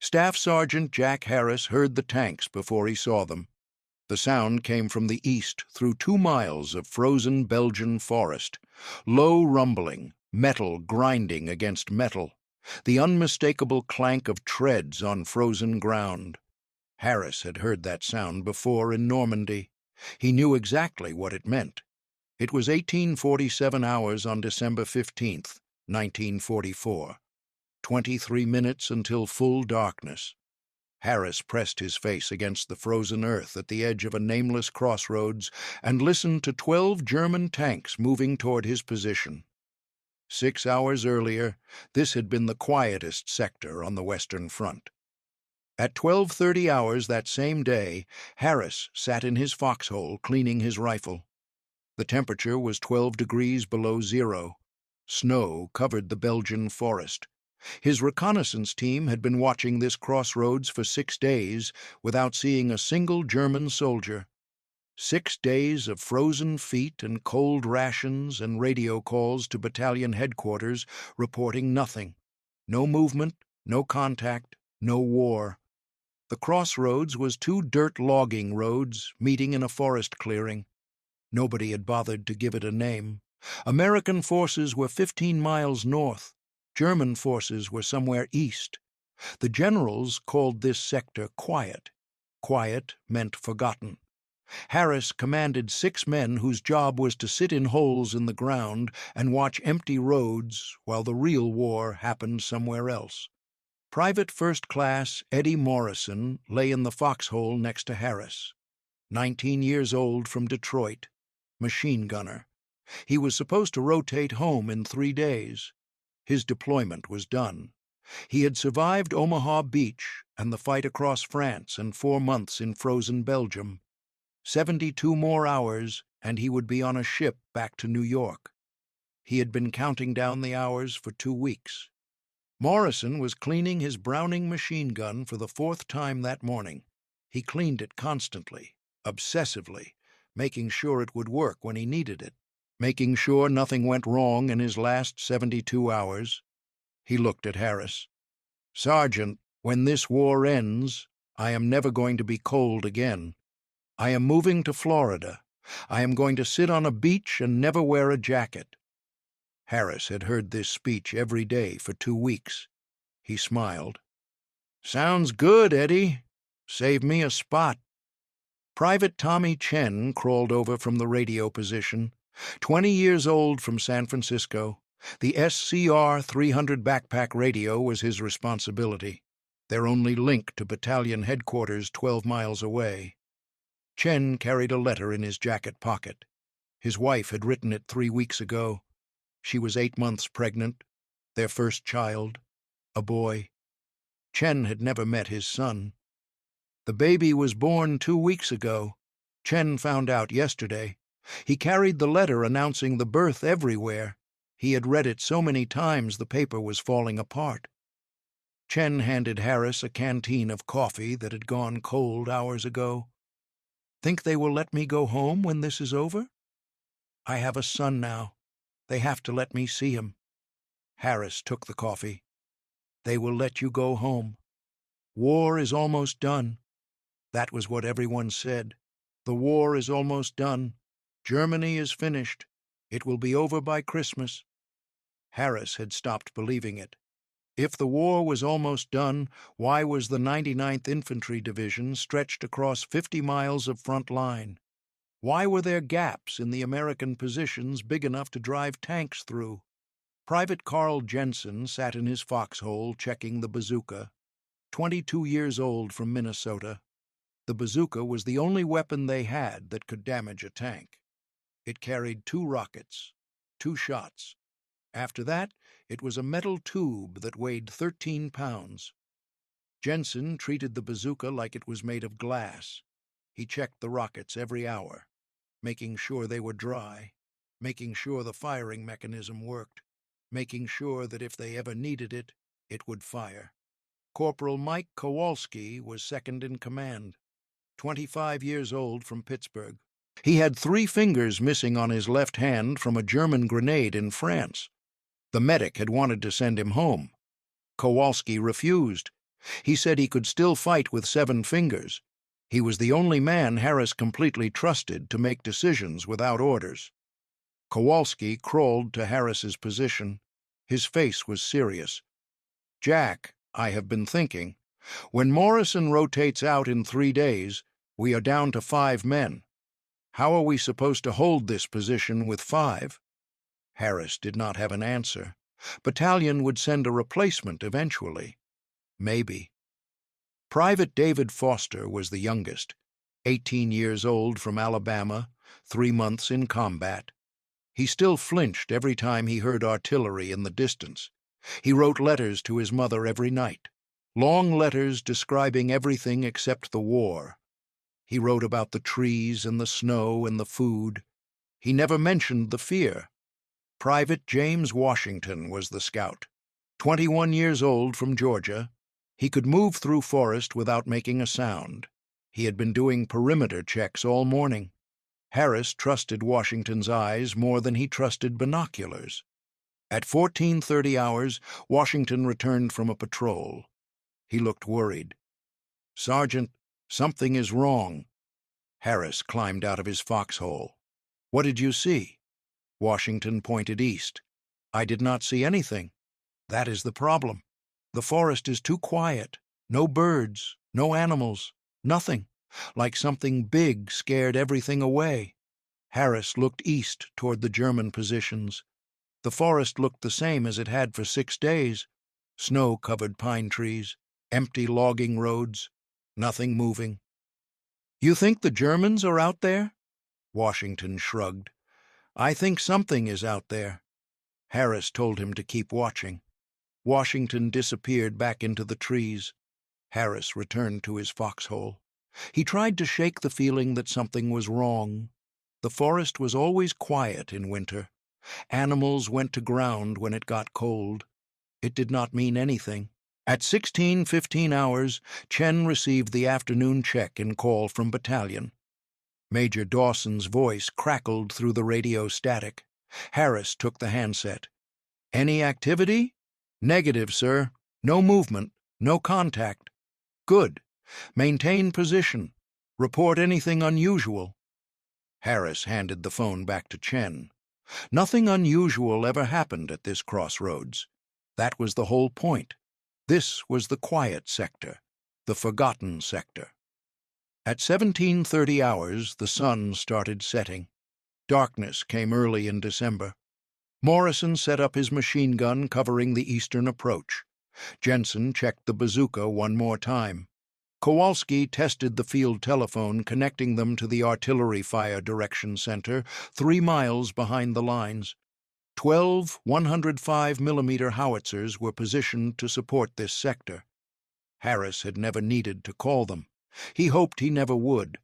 Staff Sergeant Jack Harris heard the tanks before he saw them. The sound came from the east through 2 miles of frozen Belgian forest. Low rumbling, metal grinding against metal, the unmistakable clank of treads on frozen ground. Harris had heard that sound before in Normandy. He knew exactly what it meant. It was 1847 hours on December 15th, 1944. 23 minutes until full darkness. Harris pressed his face against the frozen earth at the edge of a nameless crossroads and listened to 12 German tanks moving toward his position. 6 hours earlier, this had been the quietest sector on the Western Front. At 12:30 hours that same day, Harris sat in his foxhole cleaning his rifle. The temperature was 12 degrees below zero. Snow covered the Belgian forest. His reconnaissance team had been watching this crossroads for 6 days without seeing a single German soldier. 6 days of frozen feet and cold rations and radio calls to battalion headquarters reporting nothing. No movement, no contact, no war. The crossroads was 2 dirt logging roads meeting in a forest clearing. Nobody had bothered to give it a name. American forces were 15 miles north. German forces were somewhere east. The generals called this sector quiet. Quiet meant forgotten. Harris commanded 6 men whose job was to sit in holes in the ground and watch empty roads while the real war happened somewhere else. Private First Class Eddie Morrison lay in the foxhole next to Harris. 19 years old, from Detroit. Machine gunner. He was supposed to rotate home in 3 days. His deployment was done. He had survived Omaha Beach and the fight across France and 4 months in frozen Belgium. 72 more hours, and he would be on a ship back to New York. He had been counting down the hours for 2 weeks. Morrison was cleaning his Browning machine gun for the 4th time that morning. He cleaned it constantly, obsessively, making sure it would work when he needed it, making sure nothing went wrong in his last 72 hours. He looked at Harris. "Sergeant, when this war ends, I am never going to be cold again. I am moving to Florida. I am going to sit on a beach and never wear a jacket." Harris had heard this speech every day for 2 weeks. He smiled. "Sounds good, Eddie. Save me a spot." Private Tommy Chen crawled over from the radio position. 20 years old, from San Francisco. The SCR 300 backpack radio was his responsibility, their only link to battalion headquarters 12 miles away. Chen carried a letter in his jacket pocket. His wife had written it 3 weeks ago. She was 8 months pregnant, their first child, a boy. Chen had never met his son. The baby was born 2 weeks ago. Chen found out yesterday. He carried the letter announcing the birth everywhere. He had read it so many times the paper was falling apart. Chen handed Harris a canteen of coffee that had gone cold hours ago. "Think they will let me go home when this is over? I have a son now. They have to let me see him." Harris took the coffee. "They will let you go home. War is almost done." That was what everyone said. The war is almost done. Germany is finished. It will be over by Christmas. Harris had stopped believing it. If the war was almost done, why was the 99th Infantry Division stretched across 50 miles of front line? Why were there gaps in the American positions big enough to drive tanks through? Private Carl Jensen sat in his foxhole checking the Bazooka. 22 years old, from Minnesota. The Bazooka was the only weapon they had that could damage a tank. It carried 2 rockets, 2 shots. After that, it was a metal tube that weighed 13 pounds. Jensen treated the Bazooka like it was made of glass. He checked the rockets every hour, making sure they were dry, making sure the firing mechanism worked, making sure that if they ever needed it, it would fire. Corporal Mike Kowalski was second in command, 25 years old, from Pittsburgh. He had 3 fingers missing on his left hand from a German grenade in France. The medic had wanted to send him home. Kowalski refused. He said he could still fight with 7 fingers. He was the only man Harris completely trusted to make decisions without orders. Kowalski crawled to Harris's position. His face was serious. "Jack, I have been thinking. When Morrison rotates out in 3 days, we are down to 5 men. How are we supposed to hold this position with 5? Harris did not have an answer. Battalion would send a replacement eventually. Maybe. Private David Foster was the youngest, 18 years old, from Alabama, 3 months in combat. He still flinched every time he heard artillery in the distance. He wrote letters to his mother every night, long letters describing everything except the war. He wrote about the trees and the snow and the food. He never mentioned the fear. Private James Washington was the scout, 21 years old, from Georgia. He could move through forest without making a sound. He had been doing perimeter checks all morning. Harris trusted Washington's eyes more than he trusted binoculars. At 14:30 hours, Washington returned from a patrol. He looked worried. "Sergeant, something is wrong." Harris climbed out of his foxhole. "What did you see?" Washington pointed east. "I did not see anything. That is the problem. The forest is too quiet. No birds, no animals, nothing. Like something big scared everything away." Harris looked east toward the German positions. The forest looked the same as it had for 6 days. Snow-covered pine trees, empty logging roads, nothing moving. "You think the Germans are out there?" Washington shrugged. "I think something is out there." Harris told him to keep watching. Washington disappeared back into the trees. Harris returned to his foxhole. He tried to shake the feeling that something was wrong. The forest was always quiet in winter. Animals went to ground when it got cold. It did not mean anything. At 16:15 hours, Chen received the afternoon check and call from battalion. Major Dawson's voice crackled through the radio static. Harris took the handset. "Any activity?" "Negative, sir. No movement. No contact." "Good. Maintain position. Report anything unusual." Harris handed the phone back to Chen. Nothing unusual ever happened at this crossroads. That was the whole point. This was the quiet sector, the forgotten sector. At 17:30 hours, the sun started setting. Darkness came early in December. Morrison set up his machine gun covering the eastern approach. Jensen checked the bazooka one more time. Kowalski tested the field telephone, connecting them to the artillery fire direction center 3 miles behind the lines. 12 105mm howitzers were positioned to support this sector. Harris had never needed to call them. He hoped he never would.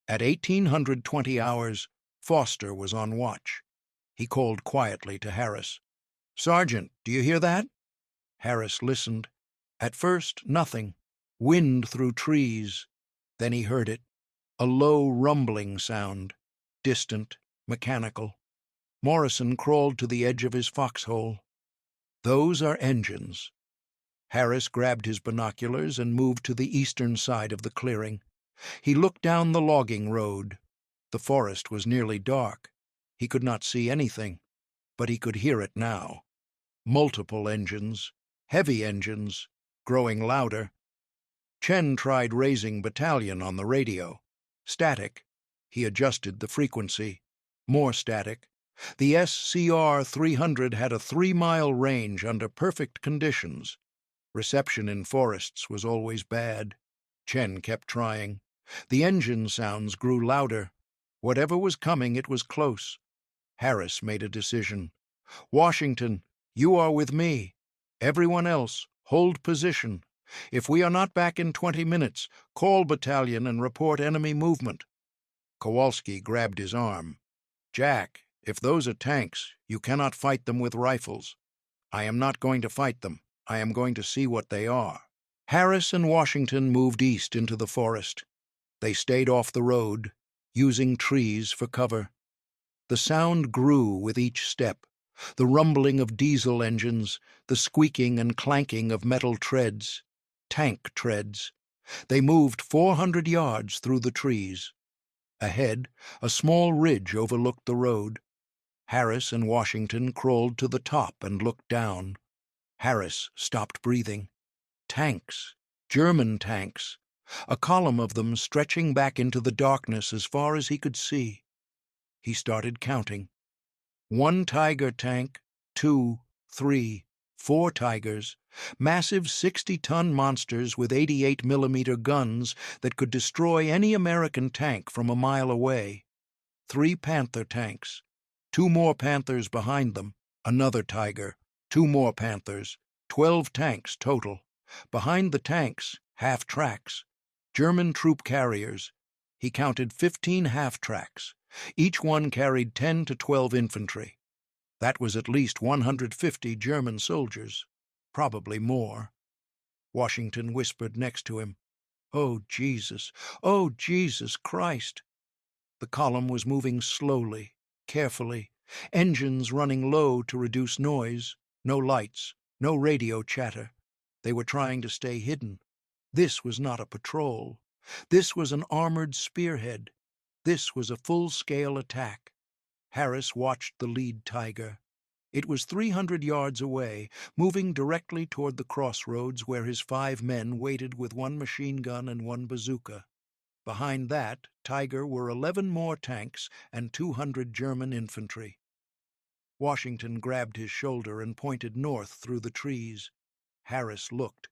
At 1820 hours, Foster was on watch. He called quietly to Harris. "Sergeant, do you hear that?" Harris listened. At first, nothing. Wind through trees. Then he heard it. A low rumbling sound. Distant, mechanical. Morrison crawled to the edge of his foxhole. "Those are engines." Harris grabbed his binoculars and moved to the eastern side of the clearing. He looked down the logging road. The forest was nearly dark. He could not see anything, but he could hear it now. Multiple engines, heavy engines, growing louder. Chen tried raising battalion on the radio. Static. He adjusted the frequency. More static. The SCR 300 had a 3-mile range under perfect conditions. Reception in forests was always bad. Chen kept trying. The engine sounds grew louder. Whatever was coming, it was close. Harris made a decision. "Washington, you are with me. Everyone else, hold position. If we are not back in 20 minutes, call battalion and report enemy movement." Kowalski grabbed his arm. "Jack, if those are tanks, you cannot fight them with rifles." "I am not going to fight them. I am going to see what they are." Harris and Washington moved east into the forest. They stayed off the road, using trees for cover. The sound grew with each step, the rumbling of diesel engines, the squeaking and clanking of metal treads. tank treads. They moved 400 yards through the trees. Ahead, a small ridge overlooked the road. Harris and Washington crawled to the top and looked down. Harris stopped breathing. Tanks, German tanks, a column of them stretching back into the darkness as far as he could see. He started counting. 1 Tiger tank, 2, 3, 4 Tigers, massive 60-ton monsters with 88mm guns that could destroy any American tank from a mile away. 3 Panther tanks, 2 more Panthers behind them, another Tiger, 2 more Panthers, 12 tanks total. Behind the tanks, half-tracks, German troop carriers. He counted 15 half-tracks. Each one carried 10 to 12 infantry. That was at least 150 German soldiers, probably more. Washington whispered next to him, "Oh, Jesus! Oh, Jesus Christ!" The column was moving slowly, carefully, engines running low to reduce noise, no lights, no radio chatter. They were trying to stay hidden. This was not a patrol. This was an armored spearhead. This was a full-scale attack. Harris watched the lead Tiger. It was 300 yards away, moving directly toward the crossroads where his 5 men waited with 1 machine gun and 1 bazooka. Behind that Tiger were 11 more tanks and 200 German infantry. Washington grabbed his shoulder and pointed north through the trees. Harris looked.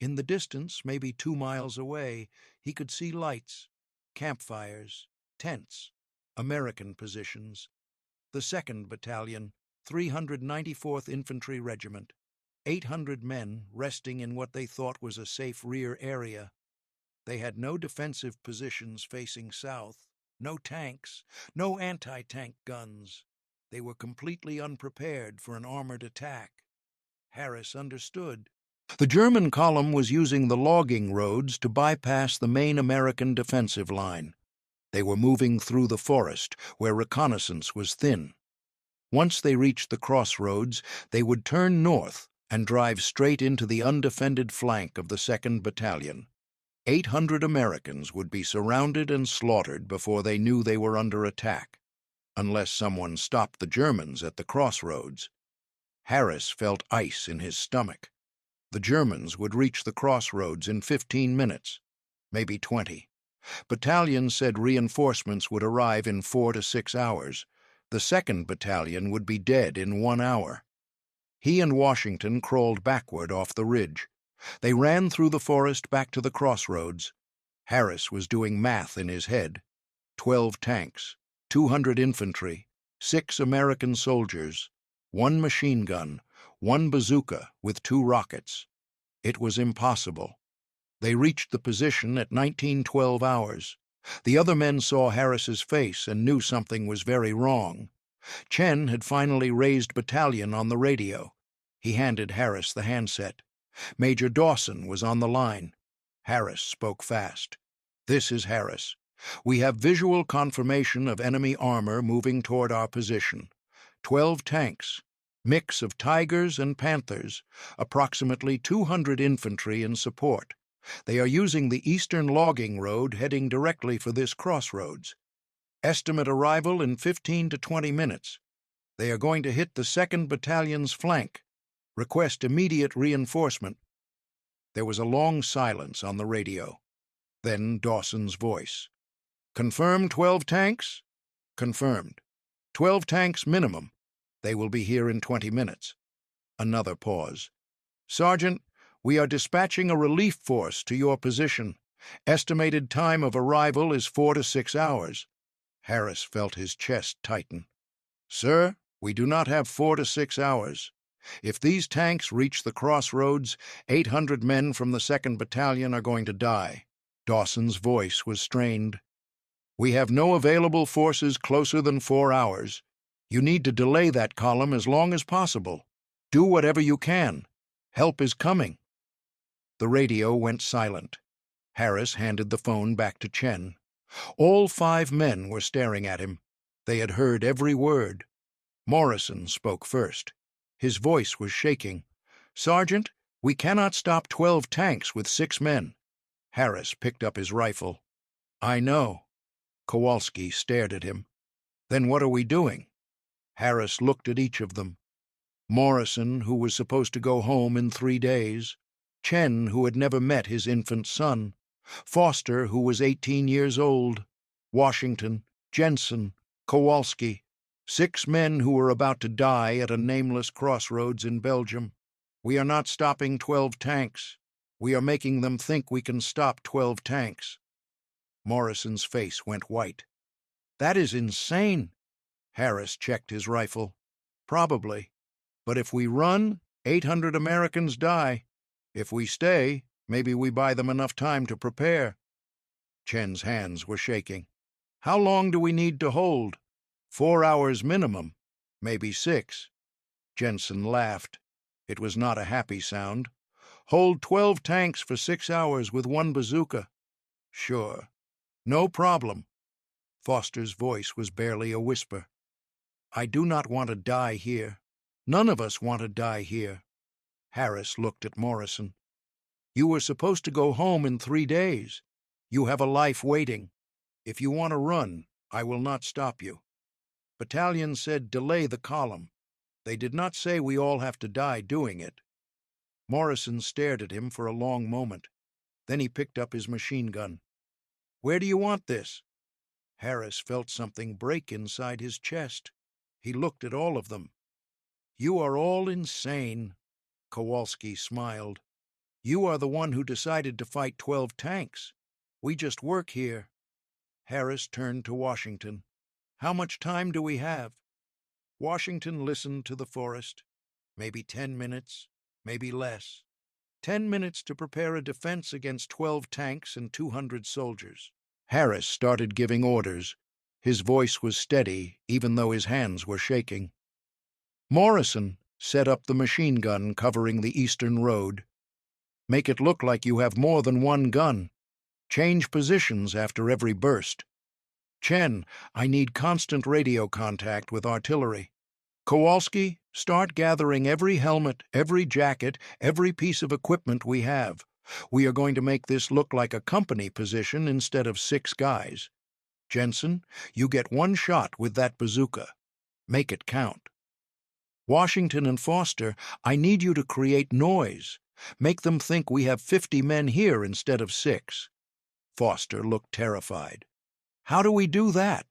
In the distance, maybe 2 miles away, he could see lights, campfires, tents, American positions. The 2nd Battalion, 394th Infantry Regiment, 800 men resting in what they thought was a safe rear area. They had no defensive positions facing south, no tanks, no anti-tank guns. They were completely unprepared for an armored attack. Harris understood. The German column was using the logging roads to bypass the main American defensive line. They were moving through the forest, where reconnaissance was thin. Once they reached the crossroads, they would turn north and drive straight into the undefended flank of the 2nd Battalion. 800 Americans would be surrounded and slaughtered before they knew they were under attack, unless someone stopped the Germans at the crossroads. Harris felt ice in his stomach. The Germans would reach the crossroads in 15 minutes, maybe 20. Battalions said reinforcements would arrive in 4 to 6 hours. The 2nd Battalion would be dead in 1 hour. He and Washington crawled backward off the ridge. They ran through the forest back to the crossroads. Harris was doing math in his head. 12 tanks, 200 infantry, 6 American soldiers, 1 machine gun, 1 bazooka with 2 rockets. It was impossible. They reached the position at 1912 hours. The other men saw Harris's face and knew something was very wrong. Chen had finally raised battalion on the radio. He handed Harris the handset. Major Dawson was on the line. Harris spoke fast. "This is Harris. We have visual confirmation of enemy armor moving toward our position. 12 tanks, mix of Tigers and Panthers, approximately 200 infantry in support. They are using the eastern logging road heading directly for this crossroads. Estimate arrival in 15 to 20 minutes. They are going to hit the 2nd Battalion's flank. Request immediate reinforcement." There was a long silence on the radio. Then Dawson's voice. "Confirm 12 tanks?" "Confirmed. 12 tanks minimum. They will be here in 20 minutes. Another pause. "Sergeant, we are dispatching a relief force to your position. Estimated time of arrival is 4 to 6 hours. Harris felt his chest tighten. "Sir, we do not have 4 to 6 hours. If these tanks reach the crossroads, 800 men from the 2nd Battalion are going to die." Dawson's voice was strained. "We have no available forces closer than 4 hours. You need to delay that column as long as possible. Do whatever you can. Help is coming." The radio went silent. Harris handed the phone back to Chen. All 5 men were staring at him. They had heard every word. Morrison spoke first. His voice was shaking. "Sergeant, We cannot stop 12 tanks with 6 men. Harris picked up his rifle. I know. Kowalski stared at him. Then what are we doing? Harris looked at each of them. Morrison, who was supposed to go home in 3 days. Chen, who had never met his infant son. Foster, who was 18 years old. Washington, Jensen, Kowalski. 6 men who were about to die at a nameless crossroads in Belgium. We are not stopping 12 tanks. We are making them think we can stop 12 tanks. Morrison's face went white. That is insane. Harris checked his rifle. Probably. But if we run, 800 Americans die. If we stay, maybe we buy them enough time to prepare. Chen's hands were shaking. How long do we need to hold? 4 hours minimum. Maybe 6. Jensen laughed. It was not a happy sound. Hold 12 tanks for 6 hours with 1 bazooka. Sure. No problem. Foster's voice was barely a whisper. I do not want to die here. None of us want to die here. Harris looked at Morrison. You were supposed to go home in 3 days. You have a life waiting. If you want to run, I will not stop you. Battalion said delay the column. They did not say we all have to die doing it. Morrison stared at him for a long moment. Then he picked up his machine gun. Where do you want this? Harris felt something break inside his chest. He looked at all of them. You are all insane. Kowalski smiled. You are the one who decided to fight 12 tanks. We just work here. Harris turned to Washington. How much time do we have? Washington listened to the forest. Maybe 10 minutes, maybe less. 10 minutes to prepare a defense against 12 tanks and 200 soldiers. Harris started giving orders. His voice was steady, even though his hands were shaking. Morrison, set up the machine gun covering the eastern road. Make it look like you have more than 1 gun. Change positions after every burst. Chen, I need constant radio contact with artillery. Kowalski, start gathering every helmet, every jacket, every piece of equipment we have. We are going to make this look like a company position instead of 6 guys. Jensen, you get 1 shot with that bazooka. Make it count. Washington and Foster, I need you to create noise. Make them think we have 50 men here instead of 6. Foster looked terrified. How do we do that?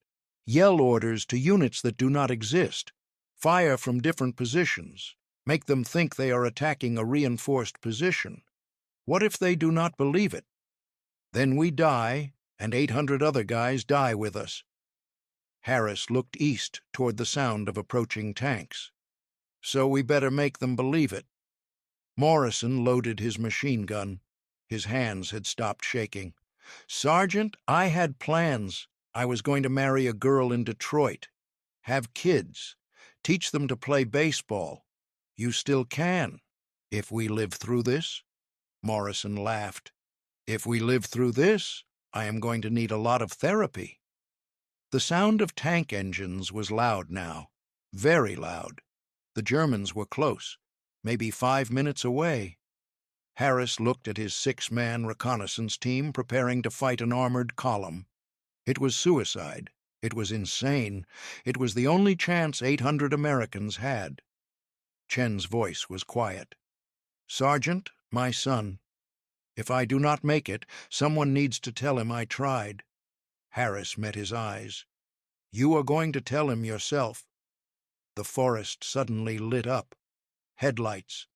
Yell orders to units that do not exist. Fire from different positions. Make them think they are attacking a reinforced position. What if they do not believe it? Then we die, and 800 other guys die with us. Harris looked east toward the sound of approaching tanks. So we better make them believe it. Morrison loaded his machine gun. His hands had stopped shaking. Sergeant, I had plans. I was going to marry a girl in Detroit. Have kids. Teach them to play baseball. You still can, if we live through this. Morrison laughed. If we live through this, I am going to need a lot of therapy. The sound of tank engines was loud now, very loud. The Germans were close, maybe 5 minutes away. Harris looked at his 6-man reconnaissance team preparing to fight an armored column. It was suicide. It was insane. It was the only chance 800 Americans had. Chen's voice was quiet. Sergeant, my son. If I do not make it, someone needs to tell him I tried. Harris met his eyes. You are going to tell him yourself. The forest suddenly lit up. Headlights.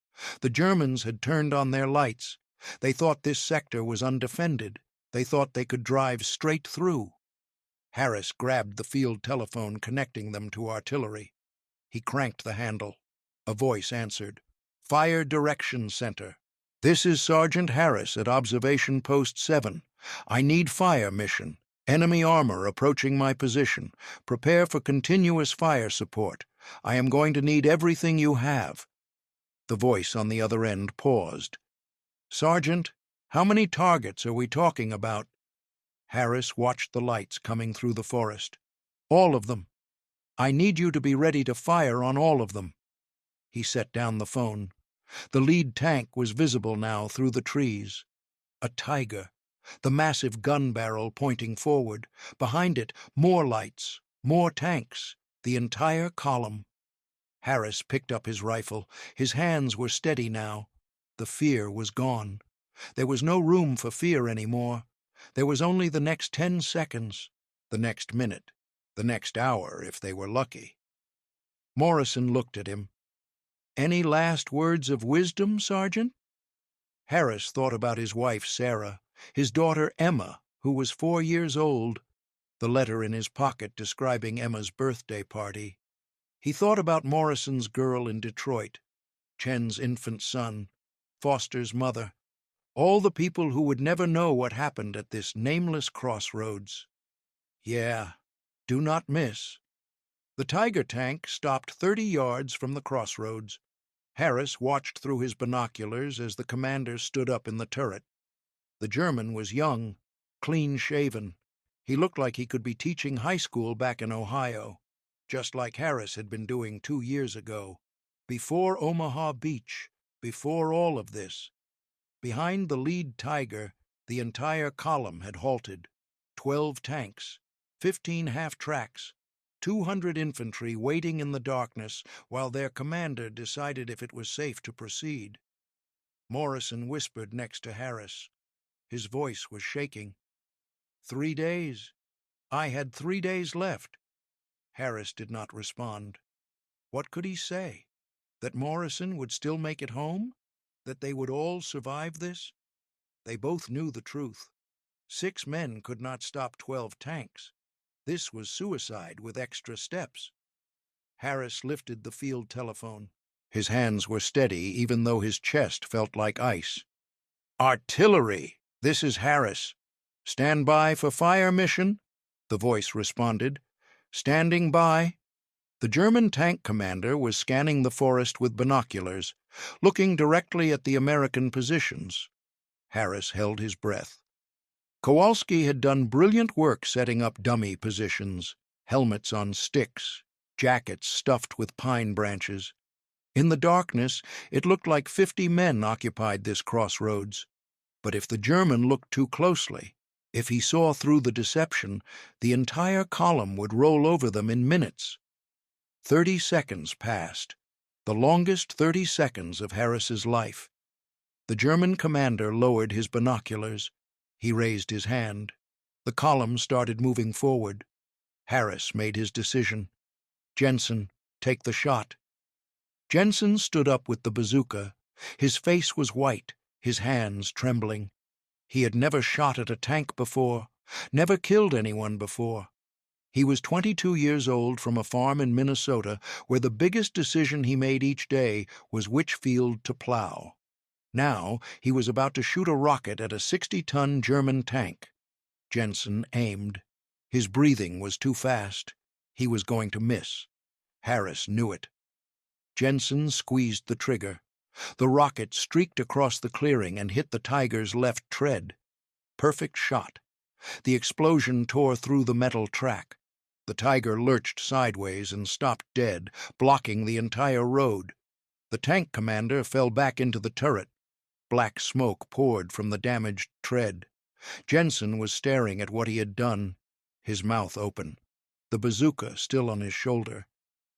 The Germans had turned on their lights. They thought this sector was undefended. They thought they could drive straight through. Harris grabbed the field telephone connecting them to artillery. He cranked the handle. A voice answered. Fire Direction Center. This is Sergeant Harris at Observation Post 7. I need fire mission. Enemy armor approaching my position. Prepare for continuous fire support. I am going to need everything you have. The voice on the other end paused. Sergeant, how many targets are we talking about? Harris watched the lights coming through the forest. All of them. I need you to be ready to fire on all of them. He set down the phone. The lead tank was visible now through the trees. A tiger, the massive gun barrel pointing forward. Behind it, more lights, more tanks, the entire column. Harris picked up his rifle. His hands were steady now. The fear was gone. There was no room for fear anymore. There was only the next 10 seconds, the next minute, the next hour if they were lucky. Morrison looked at him. "Any last words of wisdom, Sergeant?" Harris thought about his wife, Sarah, his daughter, Emma, who was 4 years old, the letter in his pocket describing Emma's birthday party. He thought about Morrison's girl in Detroit, Chen's infant son, Foster's mother, all the people who would never know what happened at this nameless crossroads. Yeah, do not miss. The Tiger tank stopped 30 yards from the crossroads. Harris watched through his binoculars as the commander stood up in the turret. The German was young, clean-shaven. He looked like he could be teaching high school back in Ohio, just like Harris had been doing 2 years ago, before Omaha Beach, before all of this. Behind the lead Tiger, the entire column had halted. 12 tanks, 15 half-tracks, 200 infantry waiting in the darkness while their commander decided if it was safe to proceed. Morrison whispered next to Harris. His voice was shaking. 3 days. I had 3 days left. Harris did not respond. What could he say? That Morrison would still make it home? That they would all survive this? They both knew the truth. 6 men could not stop 12 tanks. This was suicide with extra steps. Harris lifted the field telephone. His hands were steady even though his chest felt like ice. "Artillery! This is Harris. Stand by for fire mission," the voice responded. "Standing by." The German tank commander was scanning the forest with binoculars, looking directly at the American positions. Harris held his breath. Kowalski had done brilliant work setting up dummy positions, helmets on sticks, jackets stuffed with pine branches. In the darkness, it looked like 50 men occupied this crossroads. But if the German looked too closely, if he saw through the deception, the entire column would roll over them in minutes. 30 seconds passed, the longest 30 seconds of Harris's life. The German commander lowered his binoculars. He raised his hand. The column started moving forward. Harris made his decision. "Jensen, take the shot." Jensen stood up with the bazooka. His face was white, his hands trembling. He had never shot at a tank before, never killed anyone before. He was 22 years old from a farm in Minnesota where the biggest decision he made each day was which field to plow. Now he was about to shoot a rocket at a 60-ton German tank. Jensen aimed. His breathing was too fast. He was going to miss. Harris knew it. Jensen squeezed the trigger. The rocket streaked across the clearing and hit the Tiger's left tread. Perfect shot. The explosion tore through the metal track. The Tiger lurched sideways and stopped dead, blocking the entire road. The tank commander fell back into the turret. Black smoke poured from the damaged tread. Jensen was staring at what he had done, his mouth open, the bazooka still on his shoulder.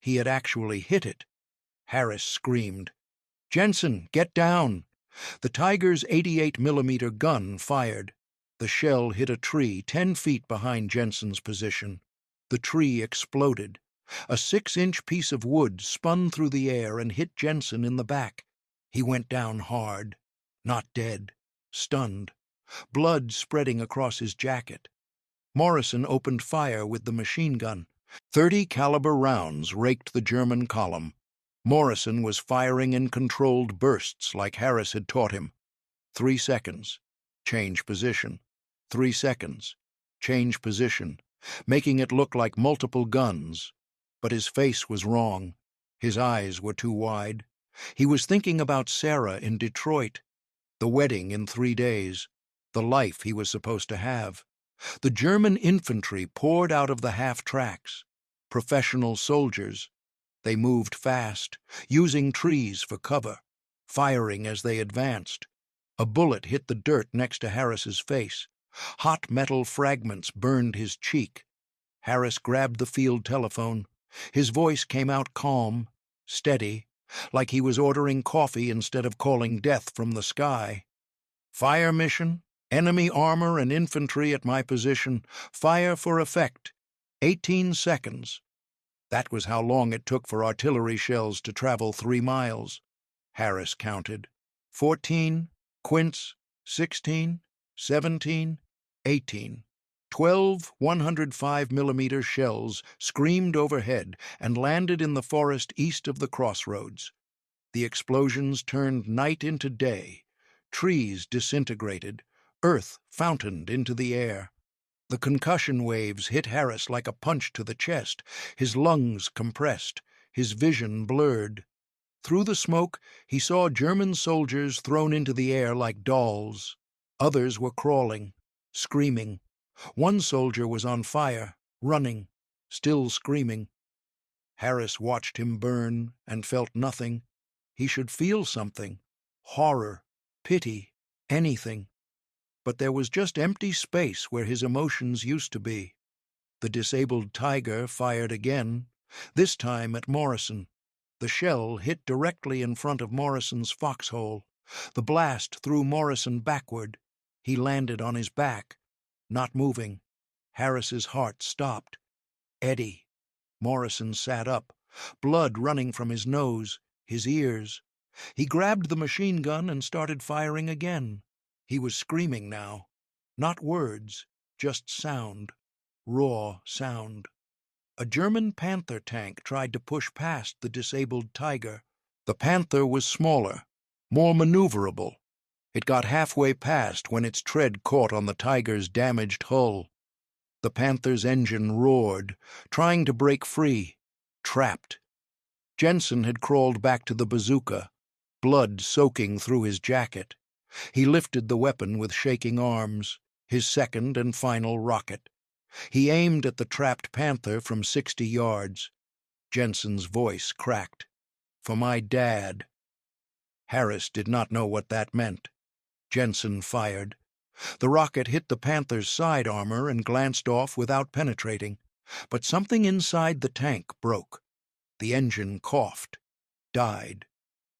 He had actually hit it. Harris screamed, "Jensen, get down!" The Tiger's 88mm gun fired. The shell hit a tree 10 feet behind Jensen's position. The tree exploded. A 6-inch piece of wood spun through the air and hit Jensen in the back. He went down hard. Not dead, stunned, blood spreading across his jacket. Morrison opened fire with the machine gun. 30-caliber rounds raked the German column. Morrison was firing in controlled bursts like Harris had taught him. 3 seconds. Change position. 3 seconds. Change position, making it look like multiple guns. But his face was wrong. His eyes were too wide. He was thinking about Sarah in Detroit, the wedding in 3 days, the life he was supposed to have. The German infantry poured out of the half-tracks. Professional soldiers. They moved fast, using trees for cover. firing as they advanced. A bullet hit the dirt next to Harris's face. Hot metal fragments burned his cheek. Harris grabbed the field telephone. His voice came out calm, steady, like he was ordering coffee instead of calling death from the sky. "Fire mission, enemy armor and infantry at my position. Fire for effect. 18 seconds. That was how long it took for artillery shells to travel 3 miles. Harris counted. 14, quints, 16, 17, 18. 12 105mm shells screamed overhead and landed in the forest east of the crossroads. The explosions turned night into day. Trees disintegrated. Earth fountained into the air. The concussion waves hit Harris like a punch to the chest. His lungs compressed. His vision blurred. Through the smoke, he saw German soldiers thrown into the air like dolls. Others were crawling, screaming. One soldier was on fire, running, still screaming. Harris watched him burn and felt nothing. He should feel something. Horror, pity, anything. But there was just empty space where his emotions used to be. The disabled Tiger fired again, this time at Morrison. The shell hit directly in front of Morrison's foxhole. The blast threw Morrison backward. He landed on his back, not moving. Harris's heart stopped. Eddie. Morrison sat up, blood running from his nose, his ears. He grabbed the machine gun and started firing again. He was screaming now. Not words, just sound. Raw sound. A German Panther tank tried to push past the disabled Tiger. The Panther was smaller, more maneuverable. It got halfway past when its tread caught on the Tiger's damaged hull. The Panther's engine roared, trying to break free, trapped. Jensen had crawled back to the Bazooka, blood soaking through his jacket. He lifted the weapon with shaking arms, his second and final rocket. He aimed at the trapped Panther from 60 yards. Jensen's voice cracked. "For my dad." Harris did not know what that meant. Jensen fired. The rocket hit the Panther's side armor and glanced off without penetrating. But something inside the tank broke. The engine coughed, died.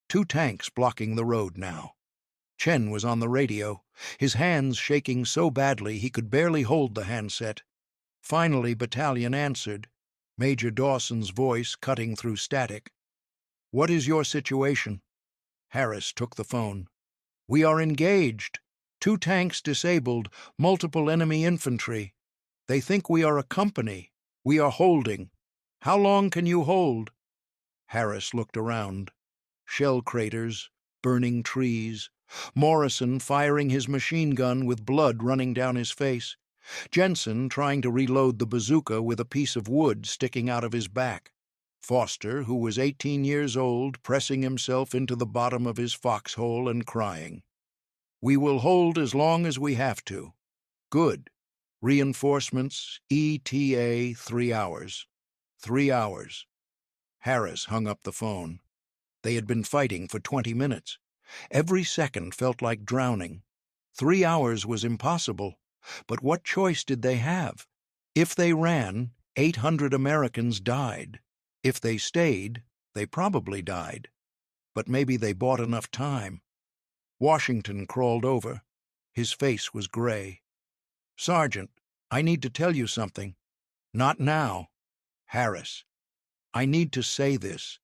2 tanks blocking the road now. Chen was on the radio, his hands shaking so badly he could barely hold the handset. Finally, Battalion answered, Major Dawson's voice cutting through static. "What is your situation?" Harris took the phone. "We are engaged. 2 tanks disabled, multiple enemy infantry. They think we are a company. We are holding. How long can you hold?" Harris looked around. Shell craters, burning trees, Morrison firing his machine gun with blood running down his face, Jensen trying to reload the bazooka with a piece of wood sticking out of his back, Foster, who was 18 years old, pressing himself into the bottom of his foxhole and crying. "We will hold as long as we have to." "Good. Reinforcements, ETA 3 hours. 3 hours. Harris hung up the phone. They had been fighting for 20 minutes. Every second felt like drowning. 3 hours was impossible. But what choice did they have? If they ran, 800 Americans died. If they stayed, they probably died. But maybe they bought enough time. Washington crawled over. His face was gray. "Sergeant, I need to tell you something." "Not now." "Harris, I need to say this.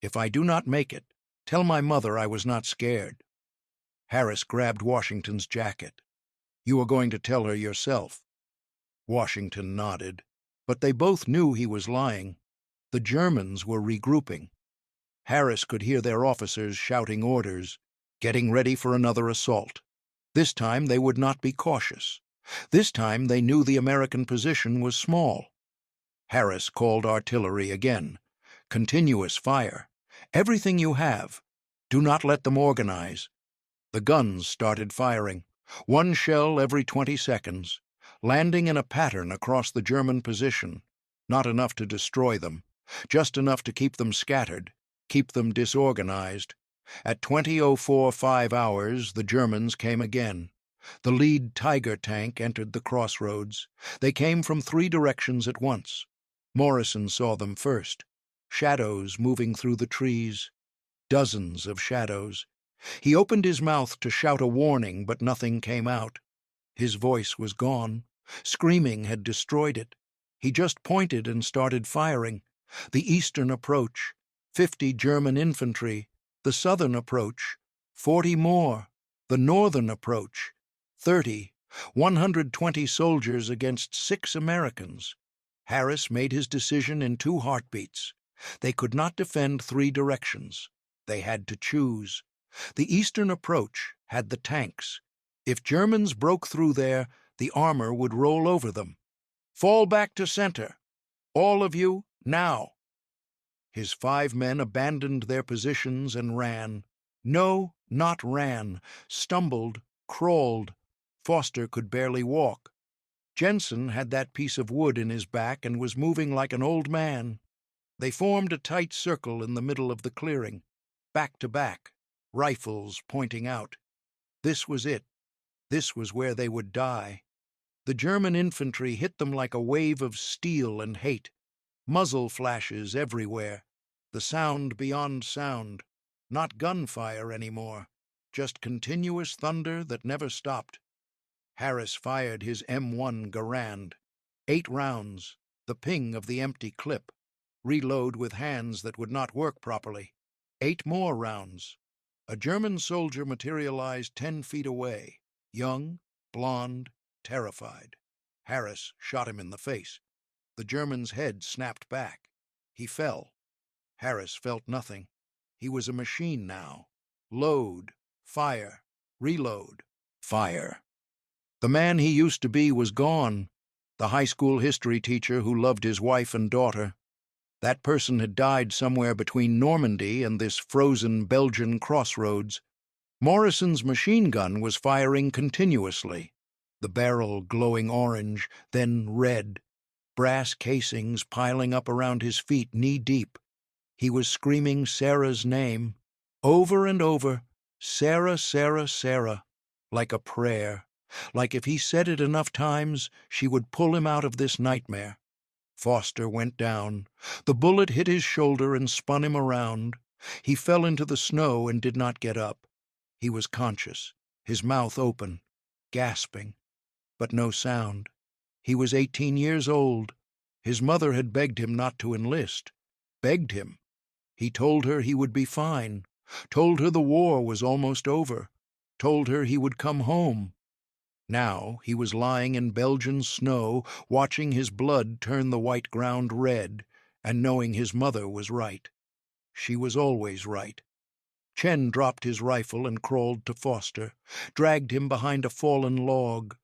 If I do not make it, tell my mother I was not scared." Harris grabbed Washington's jacket. "You are going to tell her yourself." Washington nodded, but they both knew he was lying. The Germans were regrouping. Harris could hear their officers shouting orders, getting ready for another assault. This time they would not be cautious. This time they knew the American position was small. Harris called artillery again. "Continuous fire. Everything you have. Do not let them organize." The guns started firing. 1 shell every 20 seconds, landing in a pattern across the German position. Not enough to destroy them, just enough to keep them scattered, keep them disorganized. At 20:04 hours, the Germans came again. The lead Tiger tank entered the crossroads. They came from 3 directions at once. Morrison saw them first. Shadows moving through the trees. Dozens of shadows. He opened his mouth to shout a warning, but nothing came out. His voice was gone. Screaming had destroyed it. He just pointed and started firing. The eastern approach, 50 German infantry. The southern approach, 40 more. The northern approach, 30. 120 soldiers against 6 Americans. Harris made his decision in 2 heartbeats. They could not defend 3 directions. They had to choose. The eastern approach had the tanks. If Germans broke through there, the armor would roll over them. Fall back to center. All of you, now. His 5 men abandoned their positions and ran. No, not ran. Stumbled, crawled. Foster could barely walk. Jensen had that piece of wood in his back and was moving like an old man. They formed a tight circle in the middle of the clearing, back to back, rifles pointing out. This was it. This was where they would die. The German infantry hit them like a wave of steel and hate. Muzzle flashes everywhere. The sound beyond sound. Not gunfire anymore. Just continuous thunder that never stopped. Harris fired his M1 Garand. 8 rounds. The ping of the empty clip. Reload with hands that would not work properly. 8 more rounds. A German soldier materialized 10 feet away. Young, blond, terrified. Harris shot him in the face. The German's head snapped back. He fell. Harris felt nothing. He was a machine now. Load, fire, reload, fire. The man he used to be was gone. The high school history teacher who loved his wife and daughter. That person had died somewhere between Normandy and this frozen Belgian crossroads. Morrison's machine gun was firing continuously. The barrel glowing orange, then red. Brass casings piling up around his feet knee-deep. He was screaming Sarah's name, over and over, Sarah, Sarah, Sarah, like a prayer, like if he said it enough times, she would pull him out of this nightmare. Foster went down. The bullet hit his shoulder and spun him around. He fell into the snow and did not get up. He was conscious, his mouth open, gasping, but no sound. He was 18 years old. His mother had begged him not to enlist. Begged him. He told her he would be fine. Told her the war was almost over. Told her he would come home. Now he was lying in Belgian snow, watching his blood turn the white ground red, and knowing his mother was right. She was always right. Chen dropped his rifle and crawled to Foster, dragged him behind a fallen log.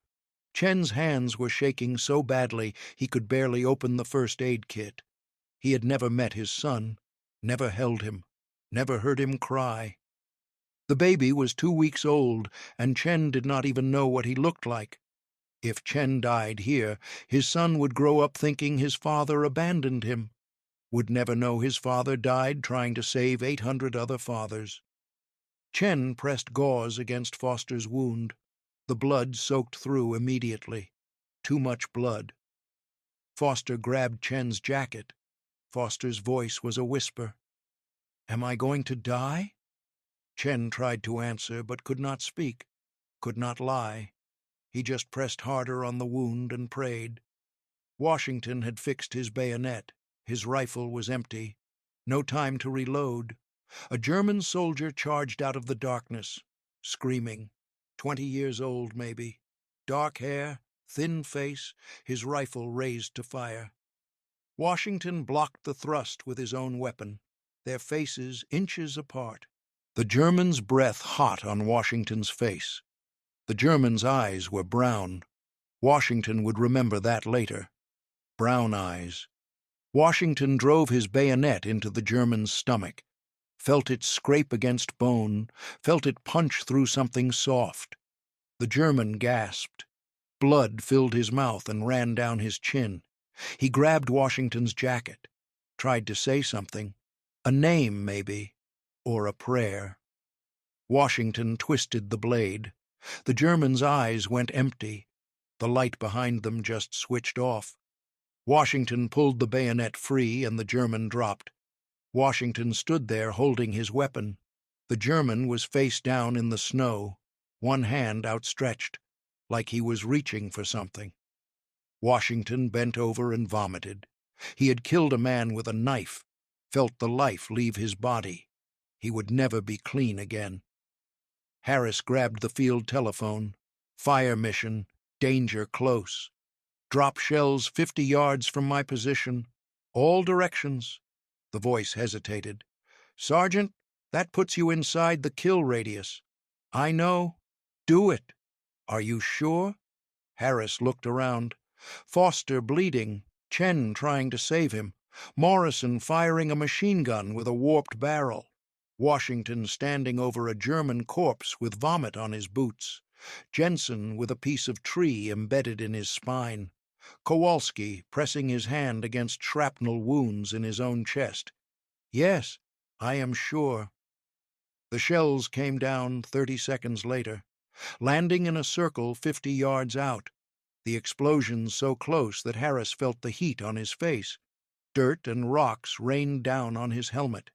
Chen's hands were shaking so badly he could barely open the first aid kit. He had never met his son, never held him, never heard him cry. The baby was 2 weeks old, and Chen did not even know what he looked like. If Chen died here, his son would grow up thinking his father abandoned him, would never know his father died trying to save 800 other fathers. Chen pressed gauze against Foster's wound. The blood soaked through immediately. Too much blood. Foster grabbed Chen's jacket. Foster's voice was a whisper. "Am I going to die?" Chen tried to answer, but could not speak, could not lie. He just pressed harder on the wound and prayed. Washington had fixed his bayonet. His rifle was empty. No time to reload. A German soldier charged out of the darkness, screaming. 20 years old, maybe. Dark hair, thin face, his rifle raised to fire. Washington blocked the thrust with his own weapon, their faces inches apart. The German's breath hot on Washington's face. The German's eyes were brown. Washington would remember that later. Brown eyes. Washington drove his bayonet into the German's stomach, felt it scrape against bone, felt it punch through something soft. The German gasped. Blood filled his mouth and ran down his chin. He grabbed Washington's jacket, tried to say something, a name maybe, or a prayer. Washington twisted the blade. The German's eyes went empty. The light behind them just switched off. Washington pulled the bayonet free and the German dropped. Washington stood there holding his weapon. The German was face down in the snow, one hand outstretched, like he was reaching for something. Washington bent over and vomited. He had killed a man with a knife, felt the life leave his body. He would never be clean again. Harris grabbed the field telephone. Fire mission, danger close. Drop shells 50 yards from my position. All directions. The voice hesitated. Sergeant, that puts you inside the kill radius. I know. Do it. Are you sure? Harris looked around. Foster bleeding, Chen trying to save him, Morrison firing a machine gun with a warped barrel, Washington standing over a German corpse with vomit on his boots, Jensen with a piece of tree embedded in his spine, Kowalski pressing his hand against shrapnel wounds in his own chest. Yes, I am sure. The shells came down 30 seconds later, landing in a circle 50 yards out. The explosions so close that Harris felt the heat on his face. Dirt and rocks rained down on his helmet.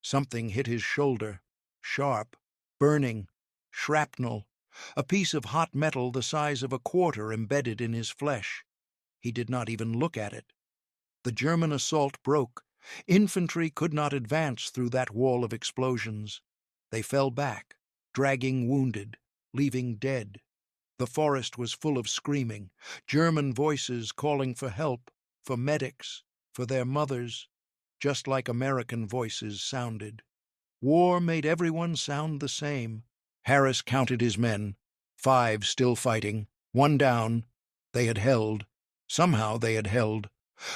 Something hit his shoulder, sharp, burning, shrapnel, a piece of hot metal the size of a quarter embedded in his flesh. He did not even look at it. The German assault broke. Infantry could not advance through that wall of explosions. They fell back, dragging wounded, leaving dead. The forest was full of screaming, German voices calling for help, for medics, for their mothers, just like American voices sounded. War made everyone sound the same. Harris counted his men. 5 still fighting, 1 down. They had held. Somehow they had held.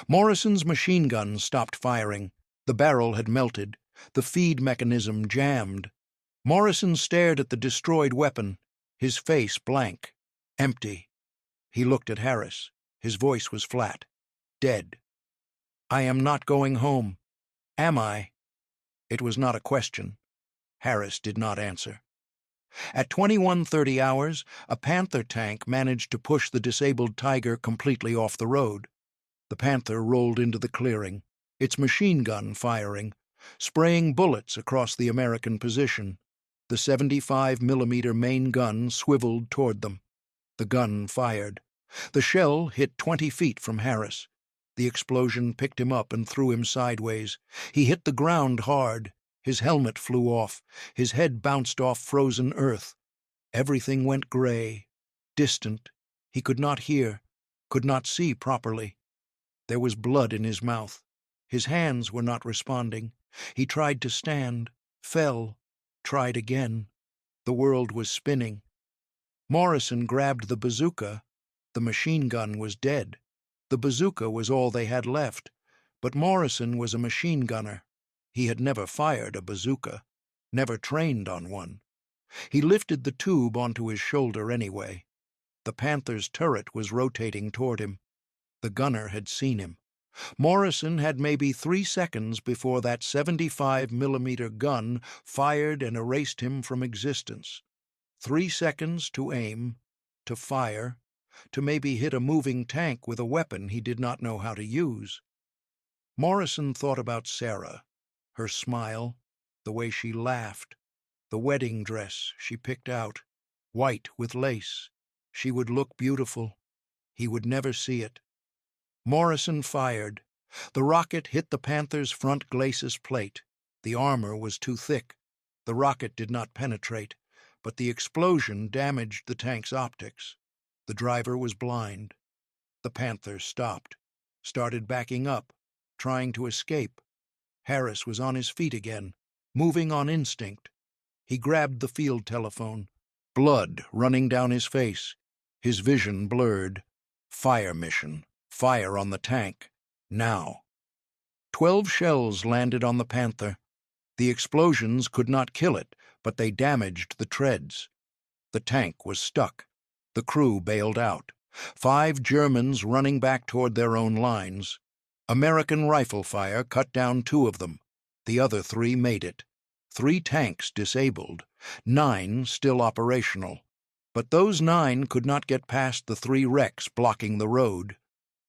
Morrison's machine gun stopped firing. The barrel had melted. The feed mechanism jammed. Morrison stared at the destroyed weapon, his face blank, empty. He looked at Harris. His voice was flat. Dead. I am not going home. Am I? It was not a question. Harris did not answer. At 21:30 hours, a Panther tank managed to push the disabled Tiger completely off the road. The Panther rolled into the clearing, its machine gun firing, spraying bullets across the American position. The 75mm main gun swiveled toward them. The gun fired. The shell hit 20 feet from Harris. The explosion picked him up and threw him sideways. He hit the ground hard. His helmet flew off. His head bounced off frozen earth. Everything went gray, distant. He could not hear, could not see properly. There was blood in his mouth. His hands were not responding. He tried to stand, fell, tried again. The world was spinning. Morrison grabbed the bazooka. The machine gun was dead. The bazooka was all they had left, but Morrison was a machine gunner. He had never fired a bazooka, never trained on one. He lifted the tube onto his shoulder anyway. The Panther's turret was rotating toward him. The gunner had seen him. Morrison had maybe 3 seconds before that 75mm gun fired and erased him from existence. 3 seconds to aim, to fire, to maybe hit a moving tank with a weapon he did not know how to use. Morrison thought about Sarah, her smile, the way she laughed, the wedding dress she picked out, white with lace. She would look beautiful. He would never see it. Morrison fired. The rocket hit the Panther's front glacis plate. The armor was too thick. The rocket did not penetrate, but the explosion damaged the tank's optics. The driver was blind. The Panther stopped, started backing up, trying to escape. Harris was on his feet again, moving on instinct. He grabbed the field telephone, blood running down his face, his vision blurred. Fire mission. Fire on the tank. Now. 12 shells landed on the Panther. The explosions could not kill it, but they damaged the treads. The tank was stuck. The crew bailed out. 5 Germans running back toward their own lines. American rifle fire cut down 2 of them. The other 3 made it. 3 tanks disabled, 9 still operational. But those 9 could not get past the 3 wrecks blocking the road.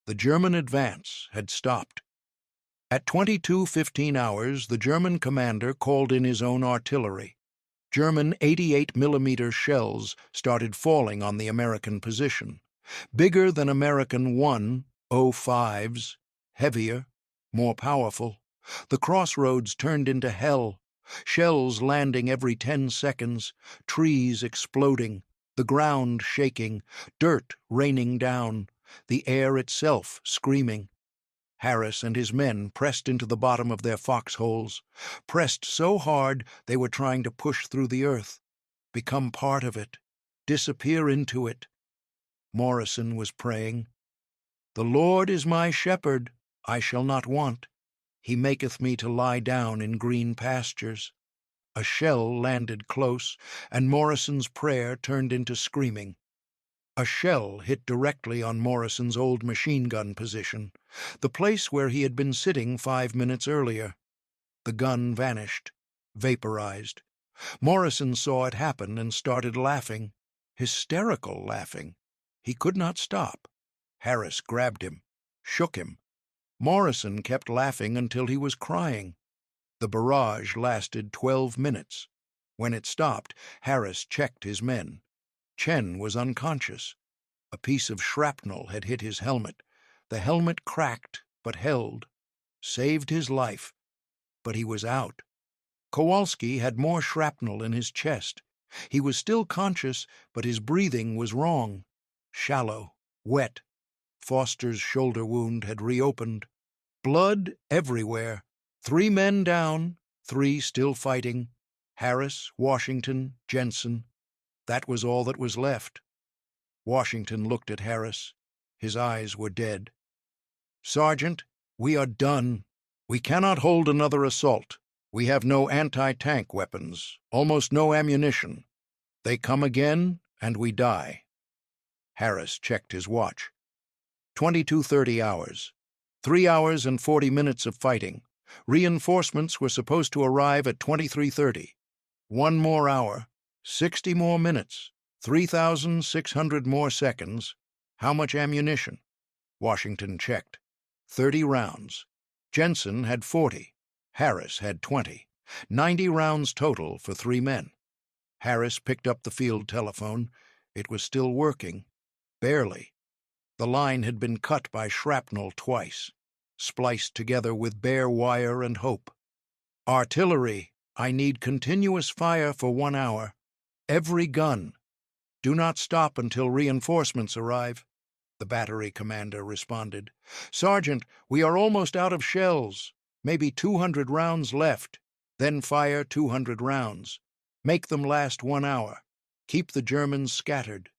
The German advance had stopped. At 22:15 hours, the German commander called in his own artillery. German 88mm shells started falling on the American position. Bigger than American 105s, heavier, more powerful. The crossroads turned into hell. Shells landing every 10 seconds, trees exploding, the ground shaking, dirt raining down, the air itself screaming. Harris and his men pressed into the bottom of their foxholes, pressed so hard they were trying to push through the earth, become part of it, disappear into it. Morrison was praying, "The Lord is my shepherd, I shall not want. He maketh me to lie down in green pastures." A shell landed close, and Morrison's prayer turned into screaming. A shell hit directly on Morrison's old machine gun position, the place where he had been sitting 5 minutes earlier. The gun vanished, vaporized. Morrison saw it happen and started laughing, hysterical laughing. He could not stop. Harris grabbed him, shook him. Morrison kept laughing until he was crying. The barrage lasted 12 minutes. When it stopped, Harris checked his men. Chen was unconscious. A piece of shrapnel had hit his helmet. The helmet cracked, but held. Saved his life. But he was out. Kowalski had more shrapnel in his chest. He was still conscious, but his breathing was wrong. Shallow, wet. Foster's shoulder wound had reopened. Blood everywhere. 3 men down, 3 still fighting. Harris, Washington, Jensen. That was all that was left. Washington looked at Harris. His eyes were dead. "Sergeant, we are done. We cannot hold another assault. We have no anti-tank weapons, almost no ammunition. They come again, and we die." Harris checked his watch. 22:30 hours. 3 hours and 40 minutes of fighting. Reinforcements were supposed to arrive at 23:30. 1 more hour, 60 more minutes, 3,600 more seconds. How much ammunition? Washington checked. 30 rounds. Jensen had 40. Harris had 20. 90 rounds total for 3 men. Harris picked up the field telephone. It was still working. Barely. The line had been cut by shrapnel twice, spliced together with bare wire and hope. "Artillery, I need continuous fire for 1 hour. Every gun. Do not stop until reinforcements arrive," the battery commander responded. "Sergeant, we are almost out of shells. Maybe 200 rounds left. Then fire 200 rounds. Make them last 1 hour. Keep the Germans scattered.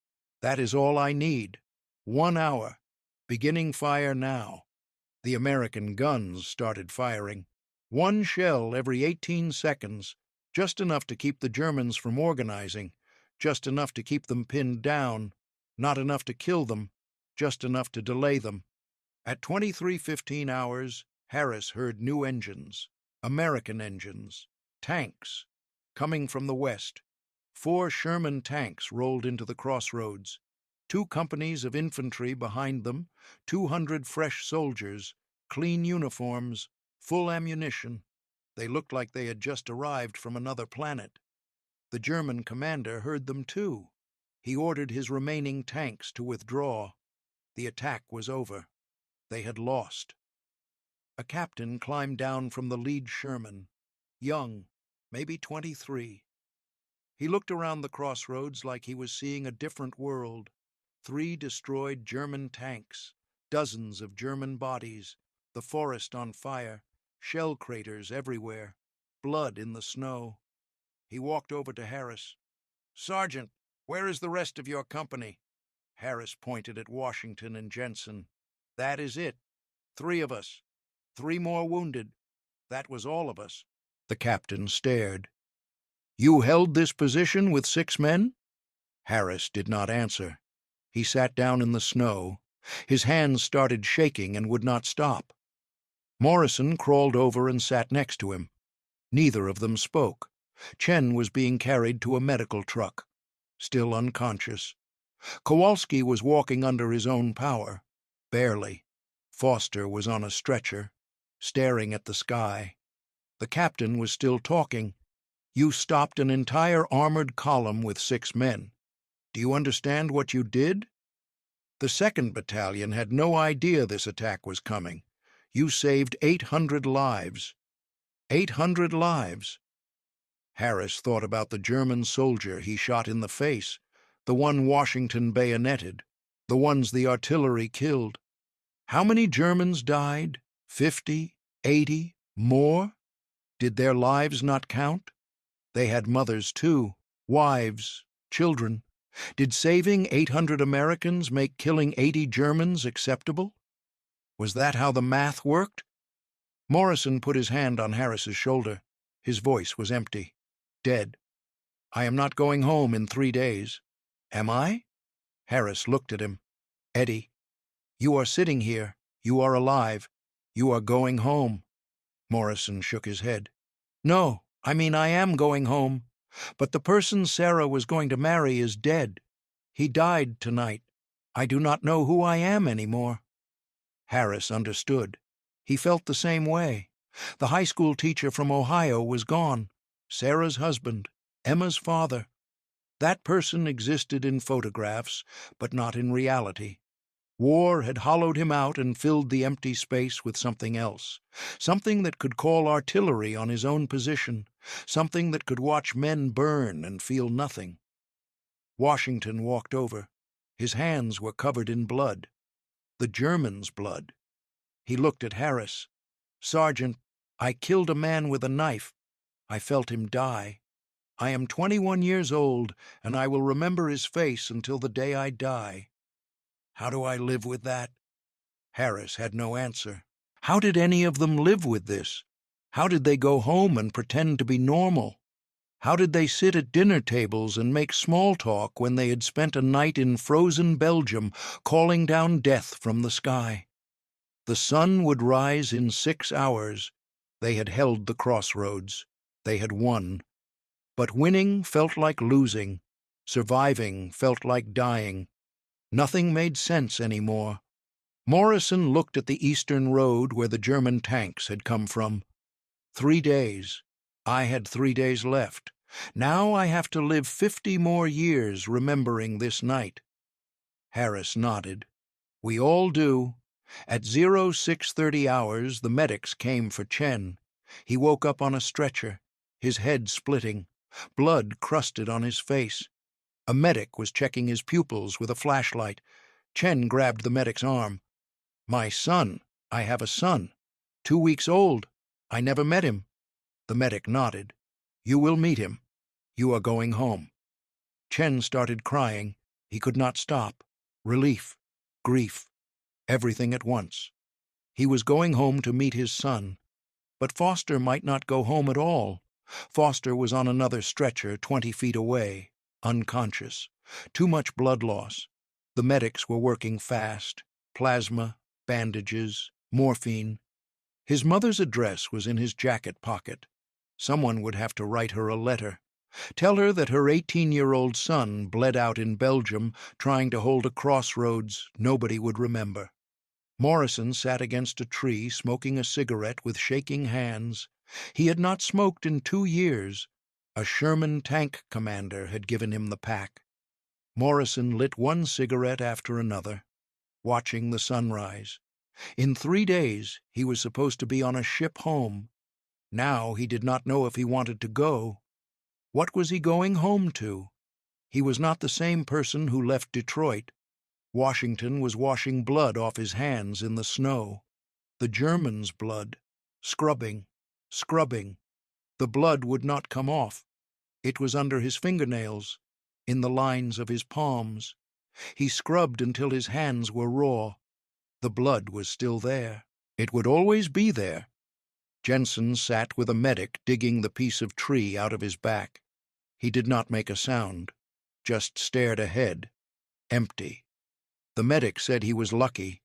That is all I need. 1 hour. Beginning fire now." The American guns started firing. 1 shell every 18 seconds, just enough to keep the Germans from organizing, just enough to keep them pinned down, not enough to kill them, just enough to delay them. At 23:15 hours, Harris heard new engines, American engines, tanks, coming from the west. 4 Sherman tanks rolled into the crossroads. 2 companies of infantry behind them, 200 fresh soldiers, clean uniforms, full ammunition. They looked like they had just arrived from another planet. The German commander heard them too. He ordered his remaining tanks to withdraw. The attack was over. They had lost. A captain climbed down from the lead Sherman, young, maybe 23. He looked around the crossroads like he was seeing a different world. 3 destroyed German tanks, dozens of German bodies, the forest on fire, shell craters everywhere, blood in the snow. He walked over to Harris. "Sergeant, where is the rest of your company?" Harris pointed at Washington and Jensen. "That is it. 3 of us. 3 more wounded. That was all of us." The captain stared. "You held this position with 6 men?" Harris did not answer. He sat down in the snow. His hands started shaking and would not stop. Morrison crawled over and sat next to him. Neither of them spoke. Chen was being carried to a medical truck, still unconscious. Kowalski was walking under his own power, barely. Foster was on a stretcher, staring at the sky. The captain was still talking. "You stopped an entire armored column with 6 men. Do you understand what you did? The 2nd Battalion had no idea this attack was coming. You saved 800 lives. 800 lives." Harris thought about the German soldier he shot in the face, the one Washington bayoneted, the ones the artillery killed. How many Germans died? 50? 80? More? Did their lives not count? They had mothers too, wives, children. Did saving 800 Americans make killing 80 Germans acceptable? Was that how the math worked? Morrison put his hand on Harris's shoulder. His voice was empty. "Dead. I am not going home in 3 days. Am I?" Harris looked at him. "Eddie, you are sitting here. You are alive. You are going home." Morrison shook his head. "No, I mean I am going home. But the person Sarah was going to marry is dead. He died tonight. I do not know who I am anymore." Harris understood. He felt the same way. The high school teacher from Ohio was gone. Sarah's husband, Emma's father. That person existed in photographs, but not in reality. War had hollowed him out and filled the empty space with something else, something that could call artillery on his own position, something that could watch men burn and feel nothing. Washington walked over. His hands were covered in blood. The Germans' blood. He looked at Harris. "Sergeant, I killed a man with a knife. I felt him die. I am 21 years old, and I will remember his face until the day I die. How do I live with that?" Harris had no answer. How did any of them live with this? How did they go home and pretend to be normal? How did they sit at dinner tables and make small talk when they had spent a night in frozen Belgium calling down death from the sky? The sun would rise in 6 hours. They had held the crossroads. They had won. But winning felt like losing. Surviving felt like dying. Nothing made sense anymore. Morrison looked at the eastern road where the German tanks had come from. 3 days. I had 3 days left. Now I have to live 50 more years remembering this night. Harris nodded. "We all do." At 0630 hours, the medics came for Chen. He woke up on a stretcher, his head splitting, blood crusted on his face. A medic was checking his pupils with a flashlight. Chen grabbed the medic's arm. "My son. I have a son. 2 weeks old. I never met him." The medic nodded. "You will meet him. You are going home." Chen started crying. He could not stop. Relief, grief, everything at once. He was going home to meet his son. But Foster might not go home at all. Foster was on another stretcher 20 feet away, unconscious. Too much blood loss. The medics were working fast. Plasma, bandages, morphine. His mother's address was in his jacket pocket. Someone would have to write her a letter. Tell her that her 18-year-old son bled out in Belgium trying to hold a crossroads nobody would remember. Morrison sat against a tree smoking a cigarette with shaking hands. He had not smoked in 2 years. A Sherman tank commander had given him the pack. Morrison lit one cigarette after another, watching the sunrise. In 3 days he was supposed to be on a ship home. Now he did not know if he wanted to go. What was he going home to? He was not the same person who left Detroit. Washington was washing blood off his hands in the snow. The Germans' blood. Scrubbing, scrubbing. The blood would not come off. It was under his fingernails, in the lines of his palms. He scrubbed until his hands were raw. The blood was still there. It would always be there. Jensen sat with a medic digging the piece of tree out of his back. He did not make a sound, just stared ahead, empty. The medic said he was lucky.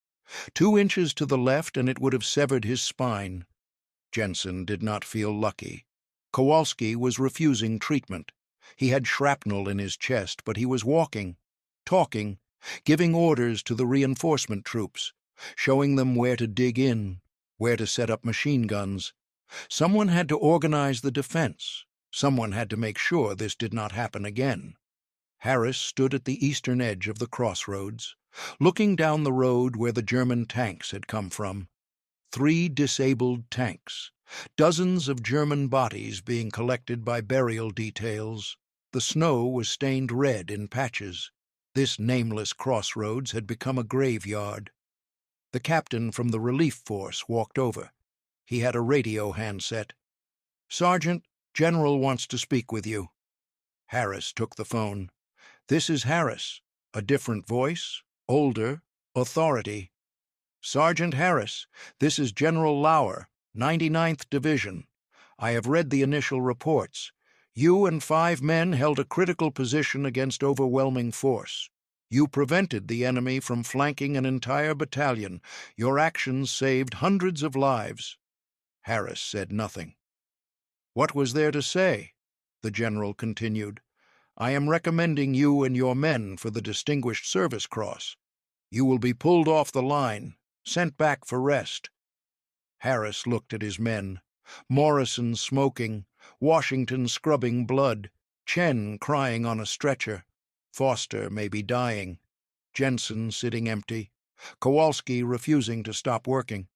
2 inches to the left and it would have severed his spine. Jensen did not feel lucky. Kowalski was refusing treatment. He had shrapnel in his chest, but he was walking, talking, giving orders to the reinforcement troops, showing them where to dig in, where to set up machine guns. Someone had to organize the defense. Someone had to make sure this did not happen again. Harris stood at the eastern edge of the crossroads, looking down the road where the German tanks had come from. 3 disabled tanks, dozens of German bodies being collected by burial details. The snow was stained red in patches. This nameless crossroads had become a graveyard. The captain from the relief force walked over. He had a radio handset. "Sergeant, General wants to speak with you." Harris took the phone. "This is Harris." A different voice, older, authority. "Sergeant Harris, this is General Lauer, 99th Division. I have read the initial reports. You and 5 men held a critical position against overwhelming force. You prevented the enemy from flanking an entire battalion. Your actions saved hundreds of lives." Harris said nothing. "What was there to say?" The general continued. "I am recommending you and your men for the Distinguished Service Cross. You will be pulled off the line, sent back for rest." Harris looked at his men. Morrison smoking, Washington scrubbing blood, Chen crying on a stretcher, Foster maybe dying, Jensen sitting empty, Kowalski refusing to stop working.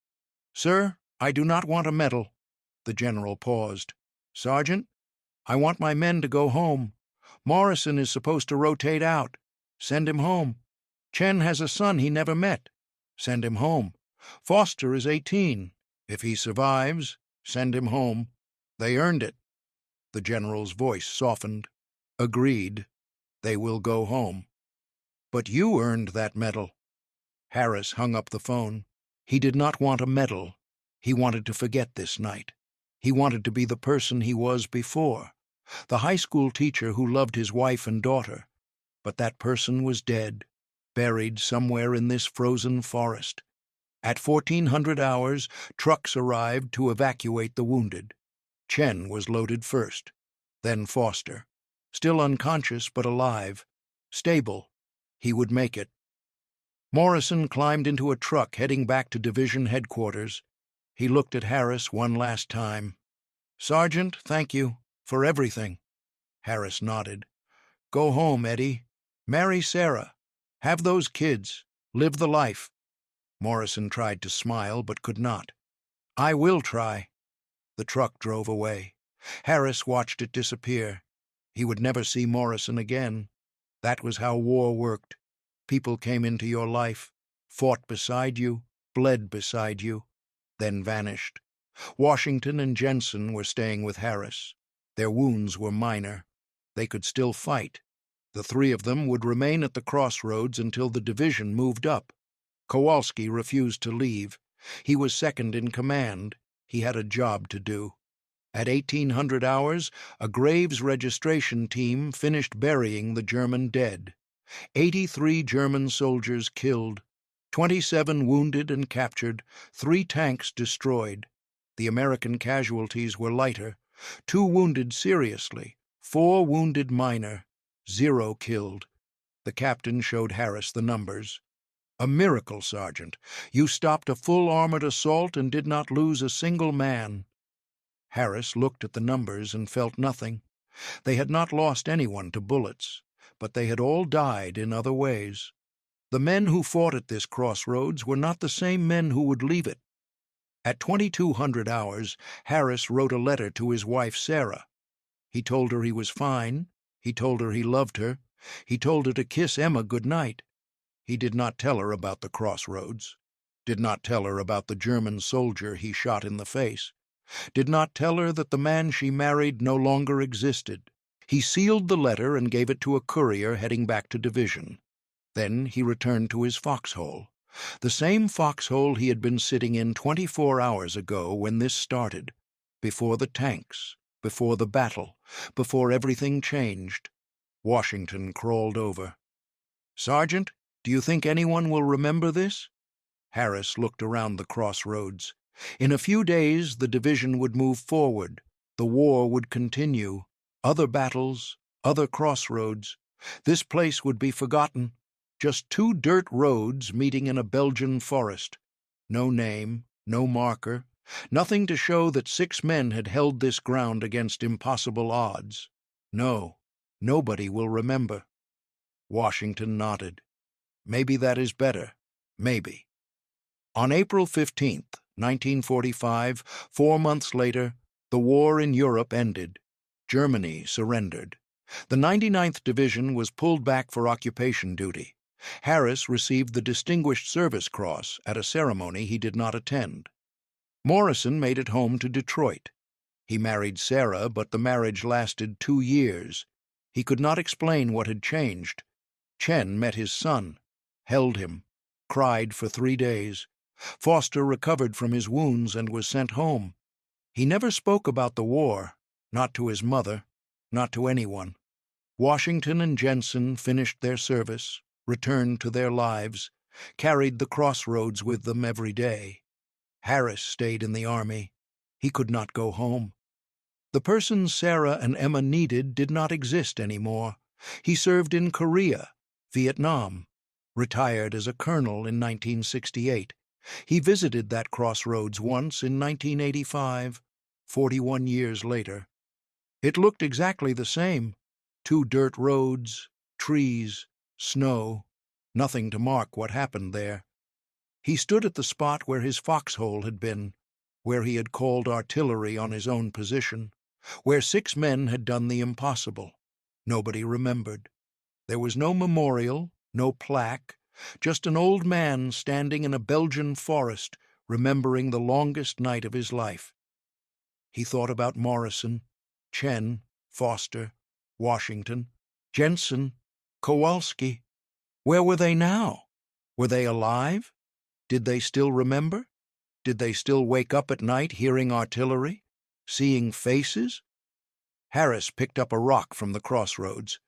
"Sir, I do not want a medal." The general paused. "Sergeant, I want my men to go home. Morrison is supposed to rotate out. Send him home. Chen has a son he never met. Send him home. Foster is 18. If he survives, send him home. They earned it." The general's voice softened. "Agreed. They will go home." "But you earned that medal." Harris hung up the phone. He did not want a medal. He wanted to forget this night. He wanted to be the person he was before, the high school teacher who loved his wife and daughter. But that person was dead, buried somewhere in this frozen forest. At 1400 hours, trucks arrived to evacuate the wounded. Chen was loaded first, then Foster. Still unconscious but alive, stable. He would make it. Morrison climbed into a truck heading back to division headquarters. He looked at Harris one last time. "Sergeant, thank you for everything." Harris nodded. "Go home, Eddie. Marry Sarah. Have those kids. Live the life." Morrison tried to smile but could not. "I will try." The truck drove away. Harris watched it disappear. He would never see Morrison again. That was how war worked. People came into your life, fought beside you, bled beside you, then vanished. Washington and Jensen were staying with Harris. Their wounds were minor. They could still fight. The 3 of them would remain at the crossroads until the division moved up. Kowalski refused to leave. He was second in command. He had a job to do. At 1800 hours, a graves registration team finished burying the German dead. 83 German soldiers killed, 27 wounded and captured, 3 tanks destroyed. The American casualties were lighter. 2 wounded seriously, 4 wounded minor, 0 killed. The captain showed Harris the numbers. "A miracle, Sergeant. You stopped a full armored assault and did not lose a single man." Harris looked at the numbers and felt nothing. They had not lost anyone to bullets, but they had all died in other ways. The men who fought at this crossroads were not the same men who would leave it. At 2200 hours, Harris wrote a letter to his wife Sarah. He told her he was fine. He told her he loved her. He told her to kiss Emma good night. He did not tell her about the crossroads. Did not tell her about the German soldier he shot in the face. Did not tell her that the man she married no longer existed. He sealed the letter and gave it to a courier heading back to division. Then he returned to his foxhole, the same foxhole he had been sitting in 24 hours ago when this started, before the tanks, before the battle, before everything changed. Washington crawled over. "Sergeant, do you think anyone will remember this?" Harris looked around the crossroads. In a few days, the division would move forward. The war would continue. Other battles, other crossroads. This place would be forgotten. Just two dirt roads meeting in a Belgian forest. No name, no marker, nothing to show that 6 men had held this ground against impossible odds. No, nobody will remember. Washington nodded. Maybe that is better. Maybe. On April 15th, 1945, 4 months later, the war in Europe ended. Germany surrendered. The 99th Division was pulled back for occupation duty. Harris received the Distinguished Service Cross at a ceremony he did not attend. Morrison made it home to Detroit. He married Sarah, but the marriage lasted 2 years. He could not explain what had changed. Chen met his son, held him, cried for 3 days. Foster recovered from his wounds and was sent home. He never spoke about the war, not to his mother, not to anyone. Washington and Jensen finished their service, returned to their lives, carried the crossroads with them every day. Harris stayed in the army. He could not go home. The person Sarah and Emma needed did not exist anymore. He served in Korea, Vietnam, retired as a colonel in 1968. He visited that crossroads once in 1985, 41 years later. It looked exactly the same. 2 dirt roads, trees, snow, nothing to mark what happened there. He stood at the spot where his foxhole had been, where he had called artillery on his own position, where 6 men had done the impossible. Nobody remembered. There was no memorial, no plaque, just an old man standing in a Belgian forest, remembering the longest night of his life. He thought about Morrison, Chen, Foster, Washington, Jensen, Kowalski. Where were they now? Were they alive? Did they still remember? Did they still wake up at night hearing artillery, seeing faces? Harris picked up a rock from the crossroads,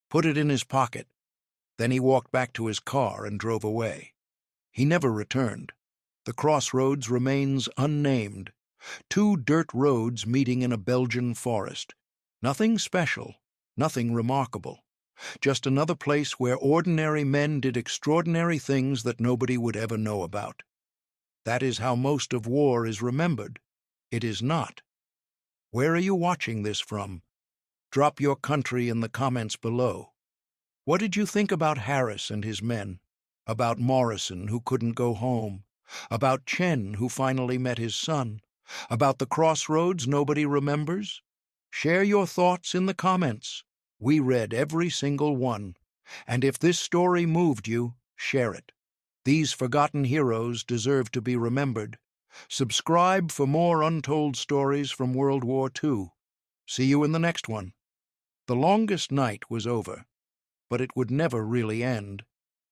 put it in his pocket. Then he walked back to his car and drove away. He never returned. The crossroads remains unnamed. 2 dirt roads meeting in a Belgian forest. Nothing special, nothing remarkable. Just another place where ordinary men did extraordinary things that nobody would ever know about. That is how most of war is remembered. It is not. Where are you watching this from? Drop your country in the comments below. What did you think about Harris and his men? About Morrison, who couldn't go home? About Chen, who finally met his son? About the crossroads nobody remembers? Share your thoughts in the comments. We read every single one. And if this story moved you, share it. These forgotten heroes deserve to be remembered. Subscribe for more untold stories from World War II. See you in the next one. The longest night was over, but it would never really end.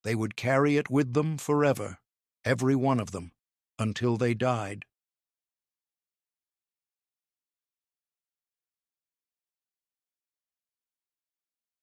They would carry it with them forever, every one of them, until they died.